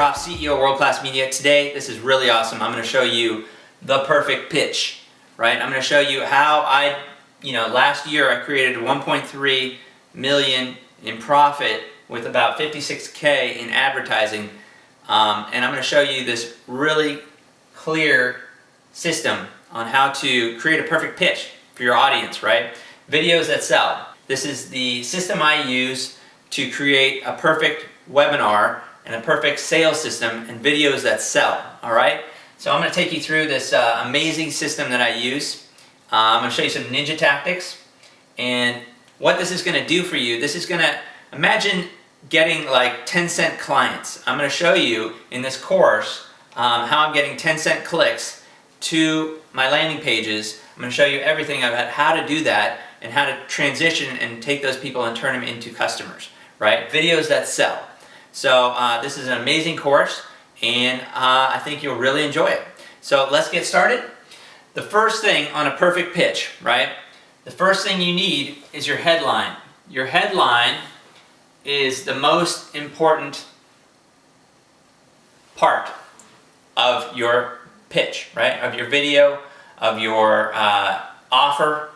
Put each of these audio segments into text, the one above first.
Gerhoff, CEO of World Class Media. Today, this is really awesome. I'm going to show you the perfect pitch, right? I'm going to show you how last year I created 1.3 million in profit with about 56K in advertising. And I'm going to show you this really clear system on how to create a perfect pitch for your audience, right? Videos that sell. This is the system I use to create a perfect webinar and a perfect sales system and videos that sell, all right? So I'm going to take you through this amazing system that I use. I'm going to show you some ninja tactics and what this is going to do for you. This is going to, imagine getting like 10-cent clients. I'm going to show you in this course how I'm getting 10-cent clicks to my landing pages. I'm going to show you everything about how to do that and how to transition and take those people and turn them into customers, right? Videos that sell. So this is an amazing course, and I think you'll really enjoy it. So let's get started. The first thing on a perfect pitch, right? The first thing you need is your headline. Your headline is the most important part of your pitch, right? Of your video, of your offer.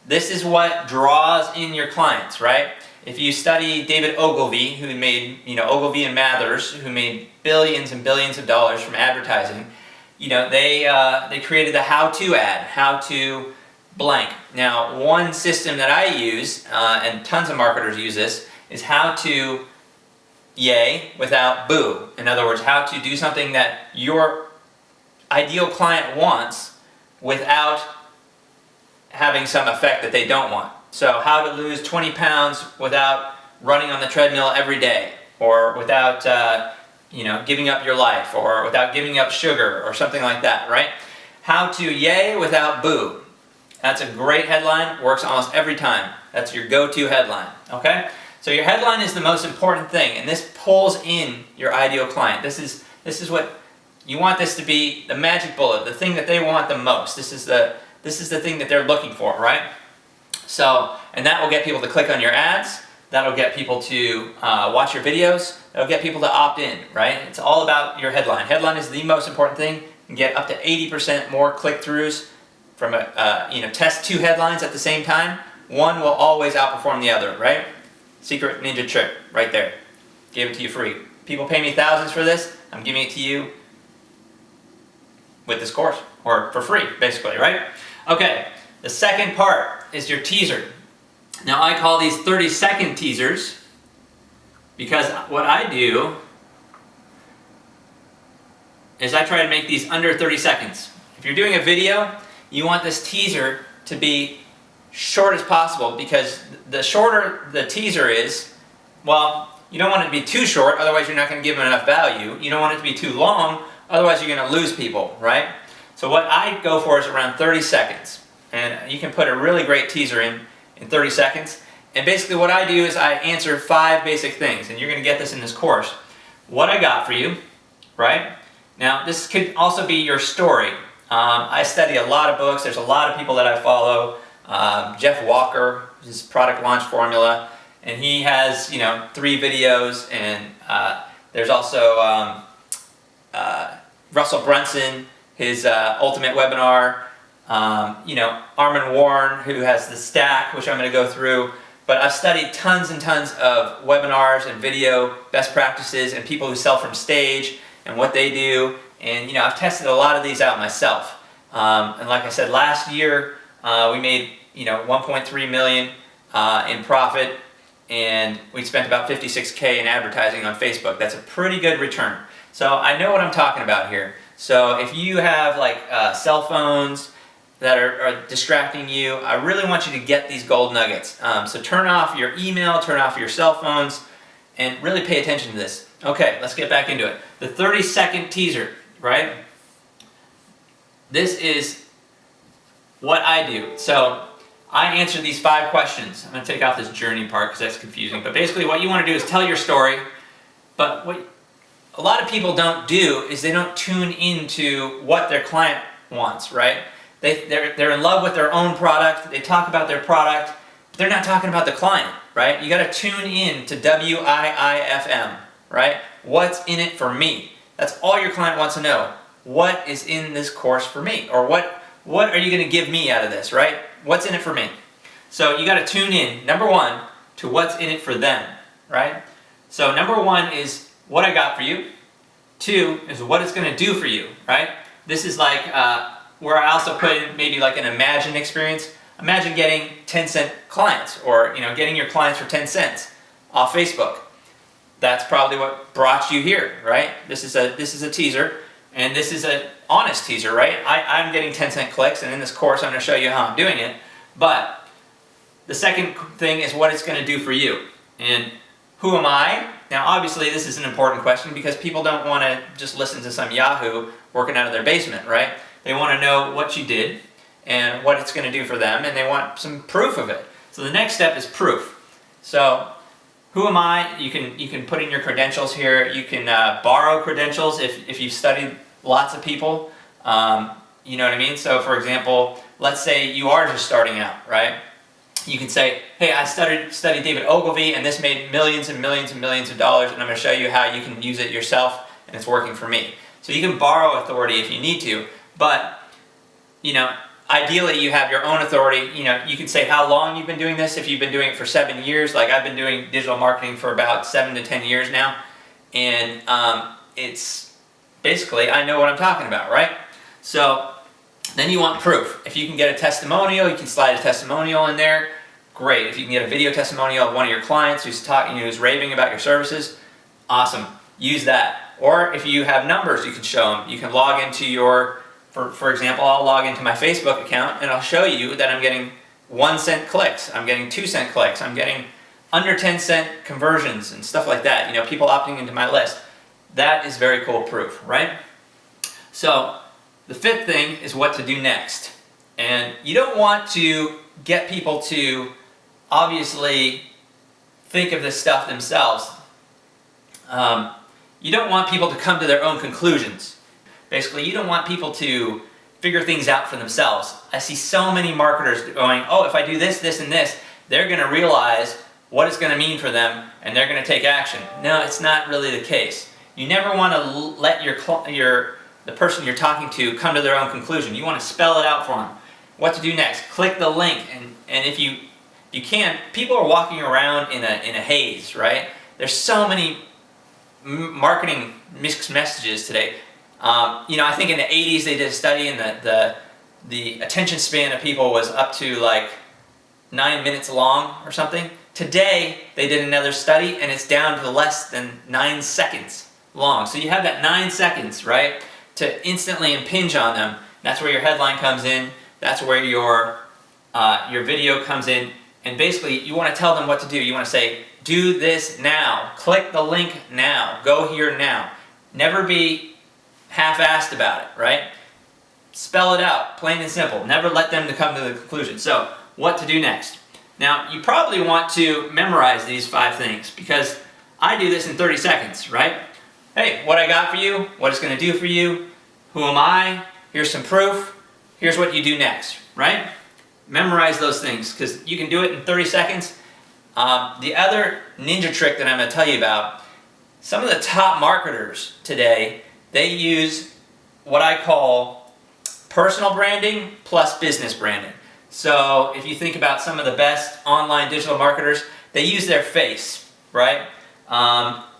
This is what draws in your clients, right? If you study David Ogilvy, who made, Ogilvy and Mathers, who made billions and billions of dollars from advertising, they created the how-to ad, how to blank. Now, one system that I use, and tons of marketers use this, is how to yay without boo. In other words, how to do something that your ideal client wants without having some effect that they don't want. So how to lose 20 pounds without running on the treadmill every day, or without giving up your life, or without giving up sugar, or something like that, right? How to yay without boo. That's a great headline, works almost every time. That's your go-to headline, okay? So your headline is the most important thing, and this pulls in your ideal client. This is what you want this to be, the magic bullet, the thing that they want the most. This is the thing that they're looking for, right? So, and that will get people to click on your ads. That'll get people to watch your videos. That'll get people to opt in, right? It's all about your headline. Headline is the most important thing. You can get up to 80% more click-throughs from test two headlines at the same time. One will always outperform the other, right? Secret ninja trick right there. Gave it to you free. People pay me thousands for this. I'm giving it to you with this course, or for free, basically, right? Okay, the second part is your teaser. Now I call these 30-second teasers because what I do is I try to make these under 30 seconds. If you're doing a video, you want this teaser to be short as possible, because the shorter the teaser is, well, you don't want it to be too short, otherwise you're not going to give them enough value. You don't want it to be too long, otherwise you're going to lose people, right? So what I go for is around 30 seconds. And you can put a really great teaser in 30 seconds. And basically what I do is I answer 5 basic things, and you're going to get this in this course. What I got for you, right? Now this could also be your story. I study a lot of books. There's a lot of people that I follow. Jeff Walker, his product launch formula, and he has 3 videos. And there's also Russell Brunson, his ultimate webinar. Armin Warren, who has the stack, which I'm going to go through. But I've studied tons and tons of webinars and video best practices and people who sell from stage and what they do. And I've tested a lot of these out myself. And like I said, last year we made 1.3 million in profit, and we spent about 56K in advertising on Facebook. That's a pretty good return. So I know what I'm talking about here. So if you have cell phones that are distracting you, I really want you to get these gold nuggets. So turn off your email, turn off your cell phones, and really pay attention to this. Okay, let's get back into it. The 30-second teaser, right? This is what I do. So I answer these 5 questions. I'm going to take off this journey part because that's confusing. But basically what you want to do is tell your story. But what a lot of people don't do is they don't tune into what their client wants, right? They're in love with their own product. They talk about their product. They're not talking about the client, right? You got to tune in to WIIFM, right? What's in it for me? That's all your client wants to know. What is in this course for me? Or what are you going to give me out of this, right? What's in it for me? So you got to tune in, number one, to what's in it for them, right? So number one is what I got for you. Two is what it's going to do for you, right? This is like where I also put in maybe like an Imagine experience. Imagine getting 10-cent clients, or getting your clients for 10 cents off Facebook. That's probably what brought you here, right? This is a teaser, and this is an honest teaser, right? I'm getting 10-cent clicks, and in this course I'm going to show you how I'm doing it. But the second thing is what it's going to do for you. And who am I? Now obviously this is an important question because people don't want to just listen to some yahoo working out of their basement, right? They want to know what you did and what it's going to do for them, and they want some proof of it. So the next step is proof. So who am I? You can put in your credentials here. You can borrow credentials if you've studied lots of people. You know what I mean? So for example, let's say you are just starting out, right? You can say, hey, I studied David Ogilvy, and this made millions and millions and millions of dollars, and I'm going to show you how you can use it yourself, and it's working for me. So you can borrow authority if you need to, but ideally you have your own authority. You can say how long you've been doing this. If you've been doing it for 7 years, like I've been doing digital marketing for about 7 to 10 years now, and it's basically I know what I'm talking about, right? So then you want proof. If you can get a testimonial, you can slide a testimonial in there. Great. If you can get a video testimonial of one of your clients who's raving about your services, awesome. Use that. Or if you have numbers, you can show them. You can log into your, for example, I'll log into my Facebook account and I'll show you that I'm getting 1 cent clicks. I'm getting 2 cent clicks. I'm getting under 10 cent conversions and stuff like that. People opting into my list. That is very cool proof, right? So the fifth thing is what to do next. And you don't want to get people to obviously think of this stuff themselves. You don't want people to come to their own conclusions. Basically, you don't want people to figure things out for themselves. I see so many marketers going, oh, if I do this, this, and this, they're going to realize what it's going to mean for them, and they're going to take action. No, it's not really the case. You never want to let the person you're talking to come to their own conclusion. You want to spell it out for them. What to do next? Click the link, and if you can, people are walking around in a haze, right? There's so many marketing mixed messages today. I think in the 80s they did a study, and the attention span of people was up to like 9 minutes long or something. Today they did another study, and it's down to less than 9 seconds long. So you have that 9 seconds, right, to instantly impinge on them. That's where your headline comes in. That's where your video comes in. And basically, you want to tell them what to do. You want to say, do this now. Click the link now. Go here now. Never be half-assed about it, right? Spell it out, plain and simple. Never let them to come to the conclusion. So, what to do next? Now, you probably want to memorize these 5 things, because I do this in 30 seconds, right? Hey, what I got for you, what it's going to do for you, who am I, here's some proof, here's what you do next, right? Memorize those things, because you can do it in 30 seconds. The other ninja trick that I'm going to tell you about, some of the top marketers today, they use what I call personal branding plus business branding. So if you think about some of the best online digital marketers, they use their face, right?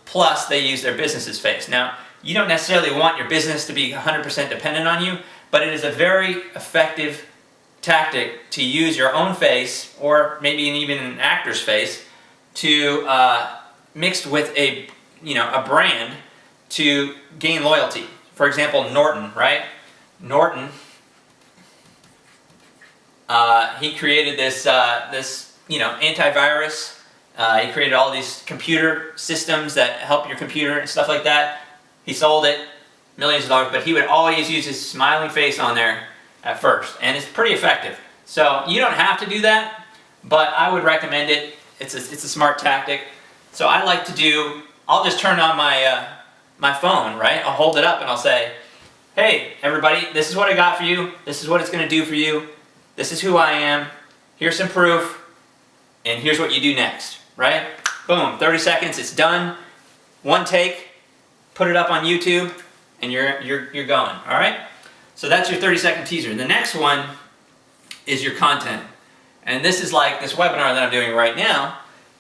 Plus they use their business's face. Now, you don't necessarily want your business to be 100% dependent on you, but it is a very effective tactic to use your own face, or maybe even an actor's face, to mixed with a brand to gain loyalty. For example, Norton, right? Norton, he created this antivirus. He created all these computer systems that help your computer and stuff like that. He sold it, millions of dollars, but he would always use his smiling face on there at first, and it's pretty effective. So you don't have to do that, but I would recommend it. It's a smart tactic. So I like to do, I'll just turn on my phone, right? I'll hold it up and I'll say, hey everybody, this is what I got for you, this is what it's going to do for you, this is who I am, here's some proof, and here's what you do next, right? Boom, 30 seconds, it's done. One take, put it up on YouTube, and you're going. All right. So that's your 30-second teaser. The next one is your content, and this is like this webinar that I'm doing right now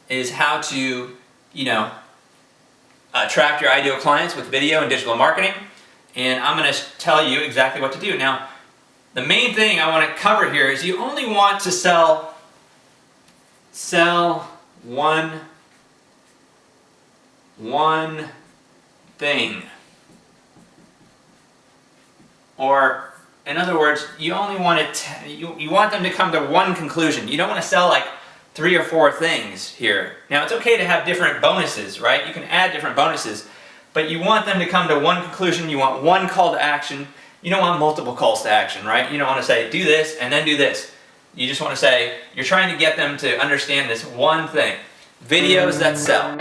is how to, attract your ideal clients with video and digital marketing. And I'm going to tell you exactly what to do. Now, the main thing I want to cover here is you only want to sell one thing. Or, in other words, you only want you want them to come to one conclusion. You don't want to sell like 3 or 4 things here. Now, it's okay to have different bonuses, right? You can add different bonuses, but you want them to come to one conclusion. You want one call to action. You don't want multiple calls to action, right? You don't want to say, do this and then do this. You just want to say, you're trying to get them to understand this one thing. Videos that sell.